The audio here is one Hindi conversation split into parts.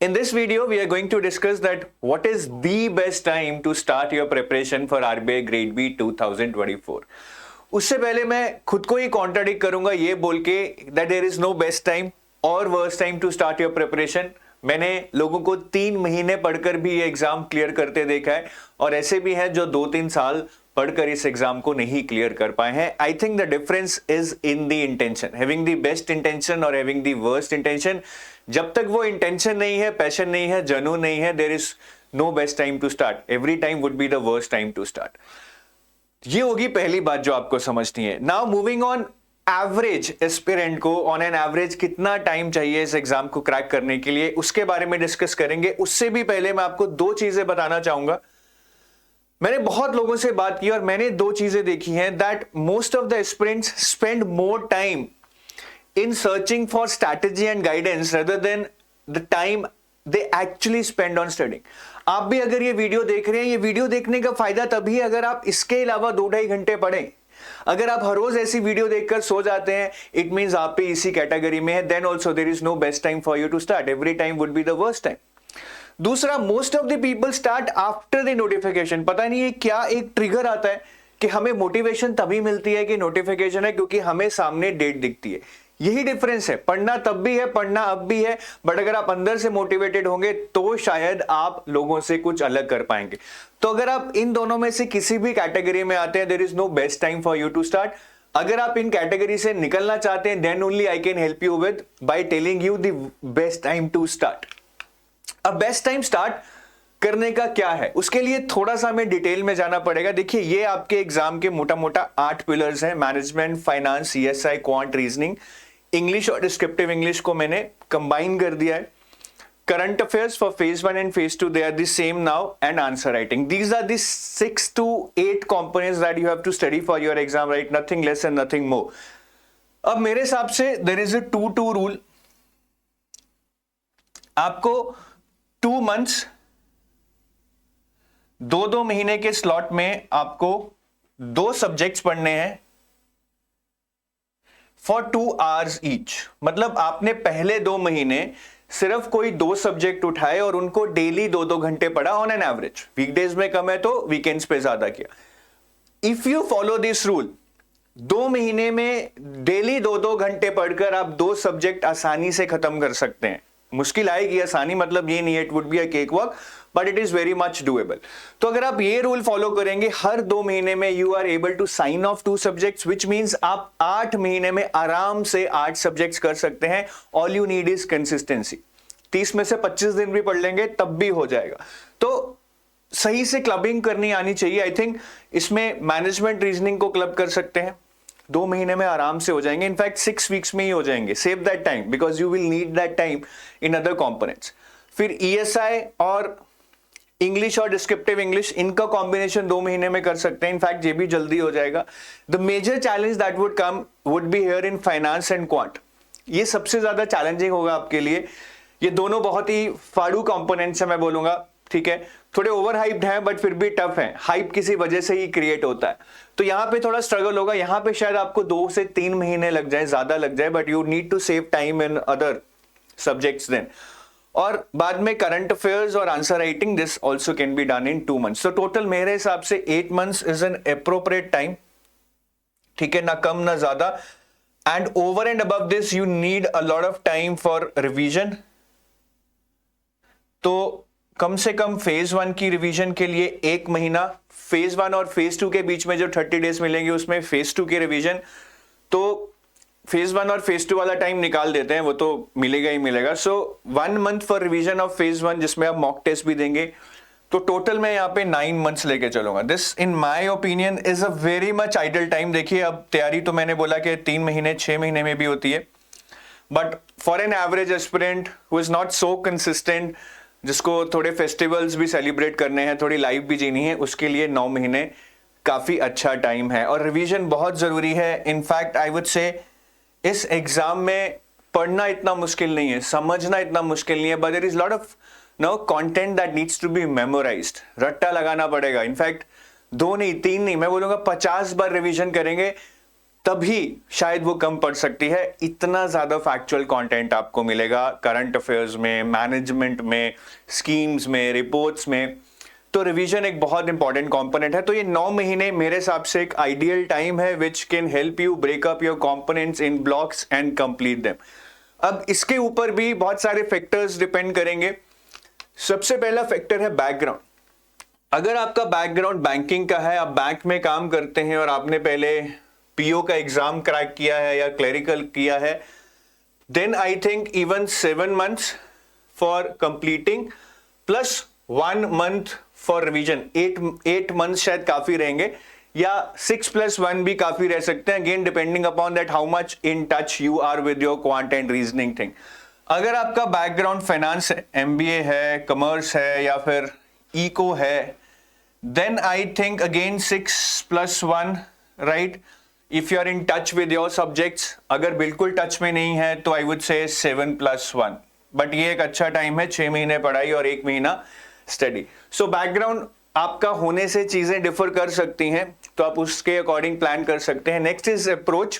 In this video, we are going to discuss that what is the best time to start your preparation for RBI Grade B 2024. उससे पहले मैं खुद को ही कॉन्ट्राडिक्ट करूंगा ये बोल के that there is no best time और worst time to start your preparation. मैंने लोगों को 3 महीने पढ़कर भी ये एग्जाम क्लियर करते देखा है और ऐसे भी हैं जो 2-3 साल पढ़कर इस एग्जाम को नहीं क्लियर कर पाए हैं. I think the difference is in the intention, having the best intention और हैविंग द वर्स्ट इंटेंशन. जब तक वो इंटेंशन नहीं है, पैशन नहीं है, जुनून नहीं है, there is no best time to start. Every time would be the worst time to start. ये होगी पहली बात जो आपको समझनी है. Now moving on, average aspirant को ऑन एन एवरेज कितना टाइम चाहिए इस एग्जाम को क्रैक करने के लिए, उसके बारे में डिस्कस करेंगे. उससे भी पहले मैं आपको 2 चीजें बताना चाहूंगा. मैंने बहुत लोगों से बात की और मैंने 2 चीजें देखी हैं that most of the aspirants spend more time in searching for strategy and guidance rather than the time they actually spend on studying. आप भी अगर ये वीडियो देख रहे हैं, ये वीडियो देखने का फायदा तभी अगर आप इसके अलावा 2-2.5 घंटे पढ़ें. अगर आप हर रोज ऐसी वीडियो देखकर सो जाते हैं, इट मींस आप भी इसी कैटेगरी में है. Then also there is no best time for you to start. Every time would be the worst time. दूसरा, most of the people start after the notification. पता नहीं है क्या एक ट्रिगर आता है कि हमें मोटिवेशन तभी मिलती है कि नोटिफिकेशन है, क्योंकि हमें सामने डेट दिखती है. यही डिफरेंस है. पढ़ना तब भी है, पढ़ना अब भी है, बट अगर आप अंदर से मोटिवेटेड होंगे तो शायद आप लोगों से कुछ अलग कर पाएंगे. तो अगर आप इन दोनों में से किसी भी कैटेगरी में आते हैं, there is no best time for you to start. अगर आप इन कैटेगरी से निकलना चाहते हैं, then only I can help you with by telling you the best time to start. अब बेस्ट टाइम स्टार्ट करने का क्या है, उसके लिए थोड़ा सा हमें डिटेल में जाना पड़ेगा. देखिए, ये आपके एग्जाम के मोटा मोटा 8 पिलर्स हैं. Management, finance, CSI, quant, reasoning, English और डिस्क्रिप्टिव इंग्लिश को मैंने कंबाइन कर दिया है. Current affairs for phase 1 and phase 2 they are the same now, and answer writing. These are the 6 to 8 components that you have to study for your exam, right? Nothing less and nothing more. अब मेरे हिसाब से there is a 2-2 रूल. आपको 2 months 2-2 महीने के स्लॉट में आपको 2 सब्जेक्ट्स पढ़ने हैं फॉर 2 hours ईच. मतलब आपने पहले 2 महीने सिर्फ कोई 2 सब्जेक्ट उठाए और उनको डेली 2-2 घंटे पढ़ा ऑन एन एवरेज. वीकडेज में कम है तो वीकेंड्स पे ज्यादा किया. If you follow this rule, 2 महीने में डेली 2-2 घंटे पढ़कर आप 2 सब्जेक्ट आसानी से खत्म कर सकते हैं. मुश्किल आएगी, आसानी मतलब ये नहीं है it would be a cake walk, but it is very much doable. तो अगर आप ये रूल फॉलो करेंगे, हर 2 महीने में you are able to sign off 2 subjects, which means आप 8 महीने में आराम से 8 सब्जेक्ट्स कर सकते हैं. All you need is consistency. 30 में से 25 दिन भी पढ़ लेंगे तब भी हो जाएगा. तो सही से क्लबिंग करनी आनी चाहिए. आई थिंक इसमें मैनेजमेंट, रीजनिंग को क्लब कर सकते हैं. 2 महीने में आराम से हो जाएंगे. इनफैक्ट 6 वीक्स में ही हो जाएंगे. Save that time because you will need that time in other components. फिर ईएसआई और इंग्लिश और डिस्क्रिप्टिव इंग्लिश, इनका कॉम्बिनेशन 2 महीने में कर सकते हैं. इनफैक्ट ये भी जल्दी हो जाएगा. The major challenge that would come would be here in finance and quant. ये सबसे ज्यादा चैलेंजिंग होगा आपके लिए. ये दोनों बहुत ही फाड़ू कंपोनेंट्स है मैं बोलूंगा. ठीक है, थोड़े ओवर हाइप्ड हैं बट फिर भी टफ है. हाइप किसी वजह से ही क्रिएट होता है. तो यहां पे थोड़ा स्ट्रगल होगा. यहां पे शायद आपको 2 से 3 महीने लग जाए, ज्यादा लग जाए, but you need to save time in other subjects then. और बाद में करंट अफेयर्स और answer writing, this also can be done in 2 months. तो टोटल मेरे हिसाब से 8 months is an appropriate time. ठीक है, ना कम ना ज्यादा. And over and above this you need a lot of time for revision. तो कम से कम फेज 1 की रिवीजन के लिए 1 महीना, फेज 1 और फेज 2 के बीच में जो 30 डेज मिलेंगे उसमें फेज 2 की रिवीजन. तो फेज 1 और फेज 2 वाला टाइम निकाल देते हैं, वो तो मिलेगा ही मिलेगा. सो 1 month for revision of phase 1, जिसमें आप मॉक टेस्ट भी देंगे. तो टोटल मैं यहाँ पे 9 months लेके चलूंगा. This in my opinion is a very much idle time. देखिए, अब तैयारी तो मैंने बोला कि 3 महीने 6 महीने में भी होती है, but for an average aspirant who is not so consistent, जिसको थोड़े फेस्टिवल्स भी सेलिब्रेट करने हैं, थोड़ी लाइफ भी जीनी है, उसके लिए 9 महीने काफी अच्छा टाइम है. और रिवीजन बहुत जरूरी है. इनफैक्ट आई वुड से इस एग्जाम में पढ़ना इतना मुश्किल नहीं है, समझना इतना मुश्किल नहीं है, but there is lot of no content that needs to be memorized. रट्टा लगाना पड़ेगा. इनफैक्ट 2 नहीं 3 नहीं, मैं बोलूंगा 50 बार रिवीजन करेंगे तभी शायद वो कम पड़ सकती है। इतना ज़्यादा फैक्चुअल कंटेंट आपको मिलेगा करंट अफेयर्स में, मैनेजमेंट में, स्कीम्स में, रिपोर्ट्स में। तो रिवीजन एक बहुत इंपॉर्टेंट कंपोनेंट है। तो ये 9 महीने मेरे हिसाब से एक आइडियल टाइम है which can help you break up your components in blocks and complete them. अब इसके ऊपर भी बहुत सारे फैक्टर्स डिपेंड करेंगे। सबसे पहला फैक्टर है बैकग्राउंड। अगर आपका बैकग्राउंड बैंकिंग का है, आप बैंक में काम करते हैं और आपने पहले पीओ का एग्जाम क्रैक किया है या क्लरिकल किया है, then I think even 7 months for completing plus 1 month for revision, 8 months शायद काफी रहेंगे, या 6+1 भी काफी रह सकते हैं, again depending upon that how much in touch you are with your quant and reasoning thing. अगर आपका बैकग्राउंड फाइनेंस है, एमबीए है, कॉमर्स है या फिर इको है, then I think again 6+1, right. If you are in touch with your subjects, अगर बिल्कुल टच में नहीं है तो आई वुड से 7+1, बट ये एक अच्छा टाइम है, 6 महीने पढ़ाई और 1 महीना स्टडी। सो बैकग्राउंड आपका होने से चीजें डिफर कर सकती हैं, तो आप उसके अकॉर्डिंग प्लान कर सकते हैं। Next is approach.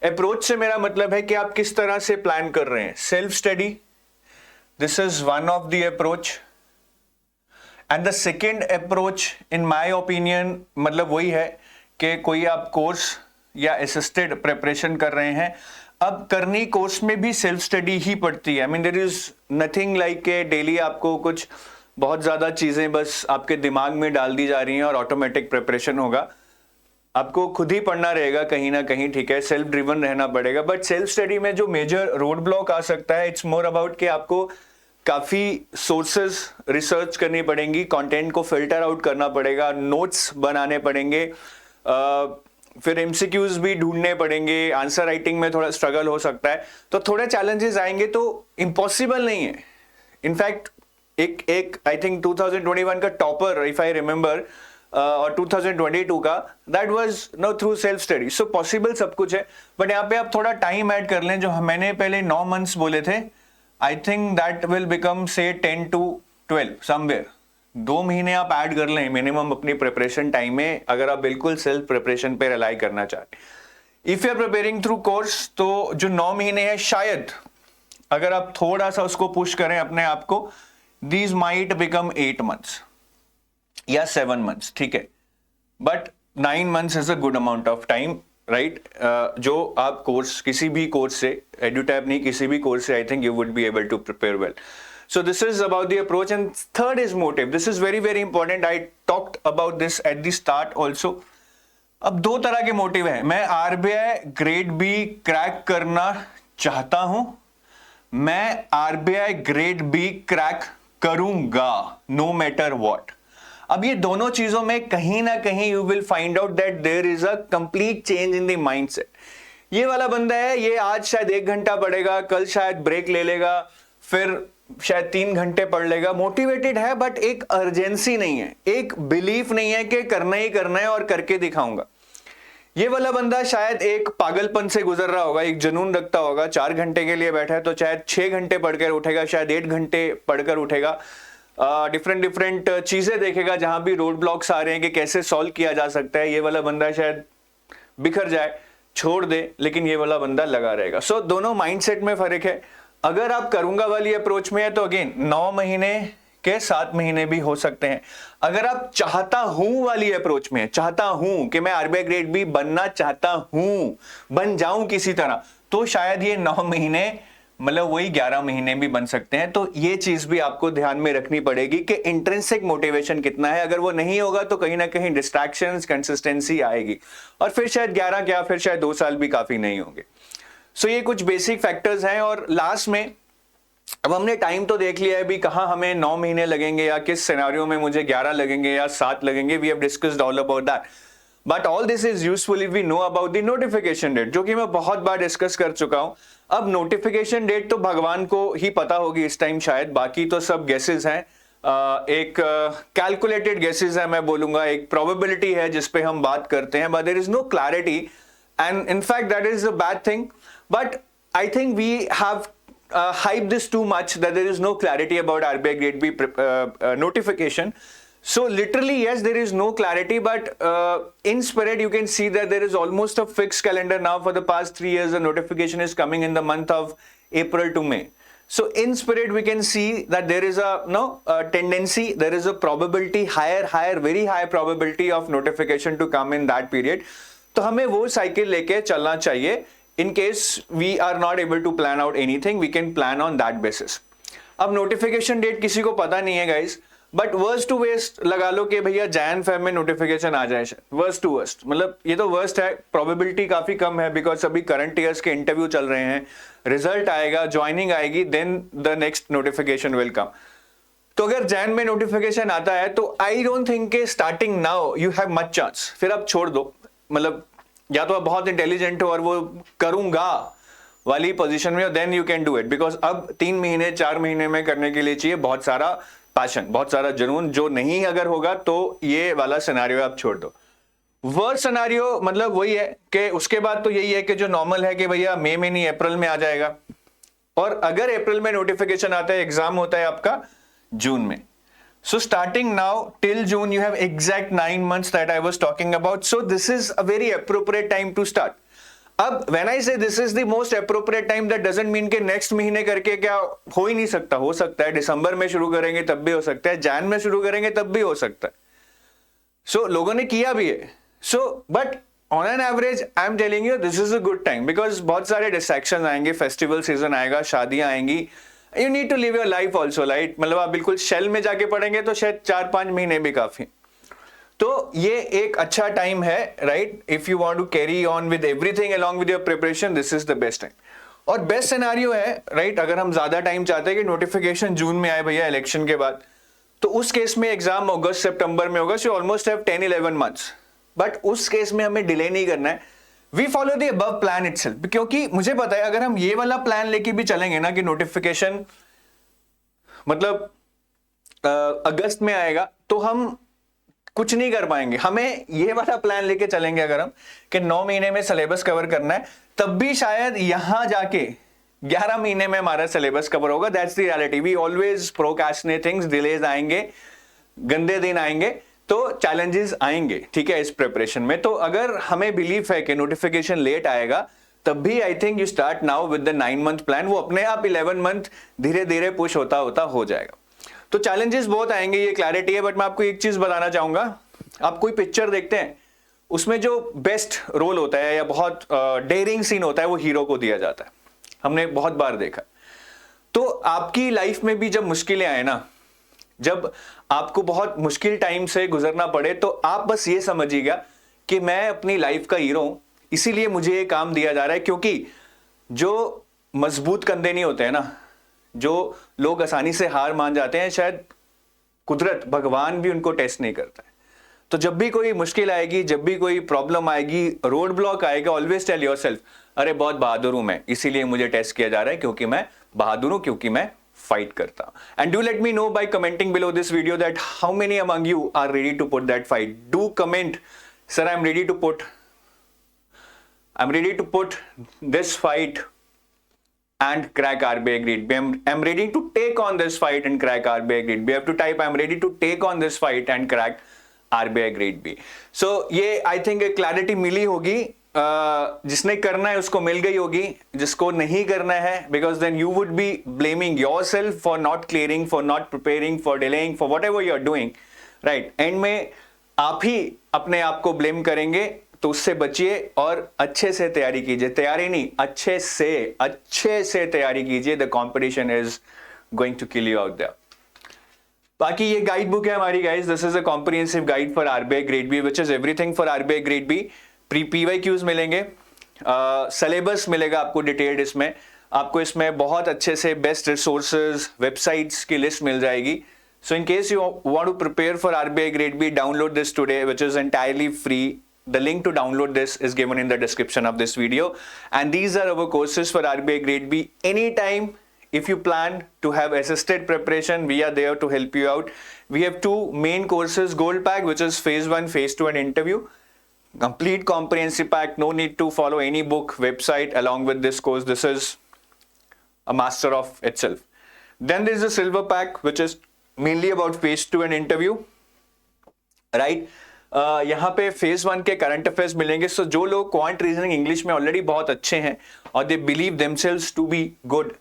अप्रोच से मेरा मतलब है कि आप किस तरह से प्लान कर रहे हैं। Self study, this is one of the approach, and the second approach in my opinion मतलब वही है कि कोई आप कोर्स या असिस्टेड प्रिपरेशन कर रहे हैं। अब करनी कोर्स में भी सेल्फ स्टडी ही पड़ती है। I mean there is nothing like के डेली आपको कुछ बहुत ज़्यादा चीज़ें बस आपके दिमाग में डाल दी जा रही हैं और ऑटोमेटिक प्रिपरेशन होगा। आपको खुद ही पढ़ना रहेगा कहीं ना कहीं, ठीक है, सेल्फ ड्रिवन रहना पड़ेगा। बट सेल्फ स्टडी में जो मेजर रोड ब्लॉक आ सकता है, इट्स मोर अबाउट कि आपको काफ़ी सोर्सेज रिसर्च करनी पड़ेंगी, कंटेंट को फिल्टर आउट करना पड़ेगा, नोट्स बनाने पड़ेंगे, फिर एमसीक्यूज भी ढूंढने पड़ेंगे, आंसर राइटिंग में थोड़ा स्ट्रगल हो सकता है। तो थोड़े चैलेंजेस आएंगे, तो इम्पॉसिबल नहीं है। इनफैक्ट एक आई थिंक 2021 का टॉपर इफ आई रिमेंबर और 2022 का, that was know through self study. So possible सब कुछ है, बट यहाँ पे आप थोड़ा टाइम ऐड कर लें। जो मैंने पहले 9 months बोले थे, I think that will become से 10 to 12 समवेयर। 2 महीने आप ऐड कर लें मिनिमम अपनी प्रिपरेशन टाइम में, अगर आप बिल्कुल सेल्फ प्रिपरेशन पे रिलाई करना चाहते। If you are preparing through course, तो जो 9 महीने है, शायद अगर आप थोड़ा सा उसको पुश करें अपने आप को, these might become 8 months या 7 months, ठीक है, but 9 months is a good amount of time, right? जो आप कोर्स, किसी भी कोर्स से, एडुटैब नहीं, किसी भी कोर्स से, I think you would be able to prepare well. So this is about the approach, and third is motive. This is very very important. I talked about this at the start also. अब 2 तरह के मोटिव है। मैं आरबीआई ग्रेड बी क्रैक करना चाहता हूं, मैं आरबीआई ग्रेड बी क्रैक करूंगा नो मैटर व्हाट। अब ये दोनों चीजों में कहीं ना कहीं you will find out that there is a complete change in the mindset. ये वाला बंदा है, ये आज शायद 1 घंटा पढ़ेगा, कल शायद ब्रेक ले लेगा, फिर शायद 3 घंटे पढ़ लेगा, मोटिवेटेड है, बट एक अर्जेंसी नहीं है, एक बिलीफ नहीं है कि करना ही करना है और करके दिखाऊंगा। ये वाला बंदा शायद एक पागलपन से गुजर रहा होगा, एक जुनून रखता होगा, 4 घंटे के लिए बैठा है तो शायद 6 घंटे पढ़कर उठेगा, शायद 8 घंटे पढ़कर उठेगा, डिफरेंट चीजें देखेगा जहां भी रोड ब्लॉक्स आ रहे हैं कि कैसे सॉल्व किया जा सकता है। ये वाला बंदा शायद बिखर जाए, छोड़ दे, लेकिन ये वाला बंदा लगा रहेगा। सो दोनों माइंडसेट में फर्क है। अगर आप करूंगा वाली अप्रोच में है तो अगेन 9 महीने के 7 महीने भी हो सकते हैं। अगर आप चाहता हूं वाली अप्रोच में, चाहता हूं कि मैं आरबीआई ग्रेड बी बनना चाहता हूं, बन जाऊं किसी तरह, तो शायद ये 9 महीने मतलब वही 11 महीने भी बन सकते हैं। तो ये चीज भी आपको ध्यान में रखनी पड़ेगी कि इंट्रिंसिक मोटिवेशन कितना है। अगर वो नहीं होगा तो कहीं ना कहीं डिस्ट्रैक्शंस, कंसिस्टेंसी आएगी, और फिर शायद 11 क्या, फिर शायद 2 साल भी काफी नहीं होंगे। सो ये कुछ बेसिक फैक्टर्स हैं। और लास्ट में अब हमने टाइम तो देख लिया है भी, कहाँ हमें 9 महीने लगेंगे या किस सिनेरियो में मुझे 11 लगेंगे या 7 लगेंगे। We have discussed all about that, but all this is useful if we know about the notification date, जो कि मैं बहुत बार डिस्कस कर चुका हूं। अब नोटिफिकेशन डेट तो भगवान को ही पता होगी इस टाइम शायद, बाकी तो सब गेसेस हैं, एक कैलकुलेटेड गेसेस है मैं बोलूंगा, एक प्रोबेबिलिटी है जिसपे हम बात करते हैं, but there is no clarity, and in fact that is a bad thing. But I think we have hype this too much that there is no clarity about RBI Grade B notification. So literally, yes, there is no clarity, but in spirit, you can see that there is almost a fixed calendar now. For the past 3 years, the notification is coming in the month of April to May. So in spirit, we can see that there is a tendency, there is a probability, very high probability of notification to come in that period. तो हमें वो साइकिल लेके चलना चाहिए. In case we are not able to plan out anything, we can plan on that basis. अब नोटिफिकेशन डेट किसी को पता नहीं है guys, but worst to waste लगा लो कि भैया जैन फेब में नोटिफिकेशन आ जाए. वर्स्ट टू वर्स्ट मतलब ये तो वर्स्ट है, प्रोबेबिलिटी काफी कम है बिकॉज अभी करंट ईयर्स के इंटरव्यू चल रहे हैं, रिजल्ट आएगा, ज्वाइनिंग आएगी, then the next notification will come. तो अगर जैन में नोटिफिकेशन आता है तो आई डोंट थिंक के starting now you have much chance. फिर आप छोड़ दो, मतलब या तो आप बहुत इंटेलिजेंट हो और वो करूंगा वाली पोजीशन में, then you can do it. Because अब 3 महीने 4 महीने में करने के लिए चाहिए बहुत सारा पैशन, बहुत सारा जुनून. जो नहीं अगर होगा तो ये वाला सिनेरियो आप छोड़ दो. वर्स्ट सिनेरियो मतलब वही है कि उसके बाद तो यही है कि जो नॉर्मल है कि भैया मई में नहीं अप्रैल में आ जाएगा. और अगर अप्रैल में नोटिफिकेशन आता है, एग्जाम होता है आपका जून में. So starting now till June you have exact 9 months that I was talking about. So this is a very appropriate time to start. अब when I say this is the most appropriate time, that doesn't mean कि next महीने करके क्या हो ही नहीं सकता. हो सकता है दिसंबर में शुरू करेंगे तब भी हो सकता है, जैन में शुरू करेंगे तब भी हो सकता है. So लोगों ने किया भी है. So but on an average I am telling you this is a good time because बहुत सारे distractions आएंगे, फेस्टिवल सीजन आएगा, शादियां आएंगी. You need to live your life also, right? मतलब आप बिल्कुल शेल में जाके पढ़ेंगे तो शायद 4-5 महीने भी काफी. तो ये एक अच्छा टाइम है, right? If you want to carry on with everything along with your preparation, this is the best time. और बेस्ट सिनेरियो है, राइट, अगर हम ज्यादा टाइम चाहते हैं कि नोटिफिकेशन जून में आए भैया इलेक्शन के बाद, तो उस केस में एग्जाम अगस्त सितंबर में होगा. So almost have 10-11 months. But उस केस में हमें डिले नहीं करना है. We follow the above plan itself, क्योंकि मुझे पता है अगर हम ये वाला प्लान लेके भी चलेंगे ना कि नोटिफिकेशन मतलब अगस्त में आएगा, तो हम कुछ नहीं कर पाएंगे. हमें ये वाला प्लान लेके चलेंगे अगर हम कि 9 महीने में सिलेबस कवर करना है, तब भी शायद यहां जाके 11 महीने में हमारा सिलेबस कवर होगा. That's the reality. We always procrastinate things, delays आएंगे, गंदे दिन आएंगे, तो चैलेंजेस आएंगे, ठीक है, इस प्रिपरेशन में. तो अगर हमें बिलीफ है कि नोटिफिकेशन लेट आएगा, तब भी I think you start now with the 9 month plan. वो अपने आप 11 मंथ धीरे धीरे पुश होता होता हो जाएगा. तो चैलेंजेस बहुत आएंगे, ये क्लैरिटी है. बट मैं आपको एक चीज बताना चाहूंगा. आप कोई पिक्चर देखते हैं, उसमें जो बेस्ट रोल होता है या बहुत डेयरिंग सीन होता है, वो हीरो को दिया जाता है. हमने बहुत बार देखा. तो आपकी लाइफ में भी जब मुश्किलें आए ना, जब आपको बहुत मुश्किल टाइम से गुजरना पड़े, तो आप बस ये समझिएगा कि मैं अपनी लाइफ का हीरो हूं, इसीलिए मुझे ये काम दिया जा रहा है. क्योंकि जो मजबूत कंधे नहीं होते हैं ना, जो लोग आसानी से हार मान जाते हैं, शायद कुदरत, भगवान भी उनको टेस्ट नहीं करता है. तो जब भी कोई मुश्किल आएगी, जब भी कोई प्रॉब्लम आएगी, रोड ब्लॉक आएगा, ऑलवेज टेल योरसेल्फ, अरे बहुत बहादुर हूं मैं, इसीलिए मुझे टेस्ट किया जा रहा है, क्योंकि मैं बहादुर हूं, क्योंकि मैं fight करता. And do let me know by commenting below this video that how many among you are ready to put that fight. Do comment, sir, I'm ready to put this fight and crack RBI Grade B. I'm ready to take on this fight and crack RBI Grade B. You have to type I'm ready to take on this fight and crack RBI Grade B. So ये I think एक clarity मिली होगी. जिसने करना है उसको मिल गई होगी, जिसको नहीं करना है, because then you would be blaming yourself for not clearing, for not preparing, for delaying, for whatever you are doing, right. End में आप ही अपने आप को ब्लेम करेंगे. तो उससे बचिए और अच्छे से तैयारी कीजिए. तैयारी नहीं, अच्छे से तैयारी कीजिए. The competition is going to kill you out there. बाकी ये गाइड बुक है हमारी guys. This is a comprehensive guide for RBI grade B, which is everything for RBI grade B. PYQs मिलेंगे, सिलेबस मिलेगा आपको डिटेल्ड. इसमें आपको इसमें बहुत अच्छे से बेस्ट रिसोर्सेज, वेबसाइट्स की लिस्ट मिल जाएगी. So in case you want to prepare for RBI grade B, download this today, which is entirely free. The link to download this is given in the description of this video. And these are our courses for RBI Grade B. Anytime if you plan to have assisted preparation, we are there to help you out. We have 2 main courses, Gold Pack, which is phase 1, phase 2 and interview. Complete comprehensive pack, no need to follow any book, website along with this course. This is a master of itself. Then there is a silver pack, which is mainly about phase 2 and interview. Right. यहाँ पे फेज 1 के करंट अफेयर्स मिलेंगे। सो जो लोग क्वांट रीजनिंग इंग्लिश में ऑलरेडी बहुत अच्छे हैं और they believe themselves to be good,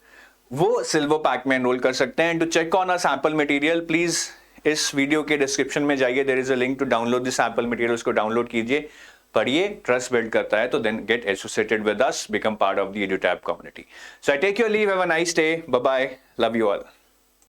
वो सिल्वर पैक में एनरोल कर सकते हैं। To check on a sample material please इस वीडियो के डिस्क्रिप्शन में जाइए, there is a link to download the sample material, उसको डाउनलोड कीजिए, पढ़िए, ट्रस्ट बिल्ड करता है तो then get associated with us, become part of the EduTap community. So I take your leave, have a nice day, bye bye, love you all.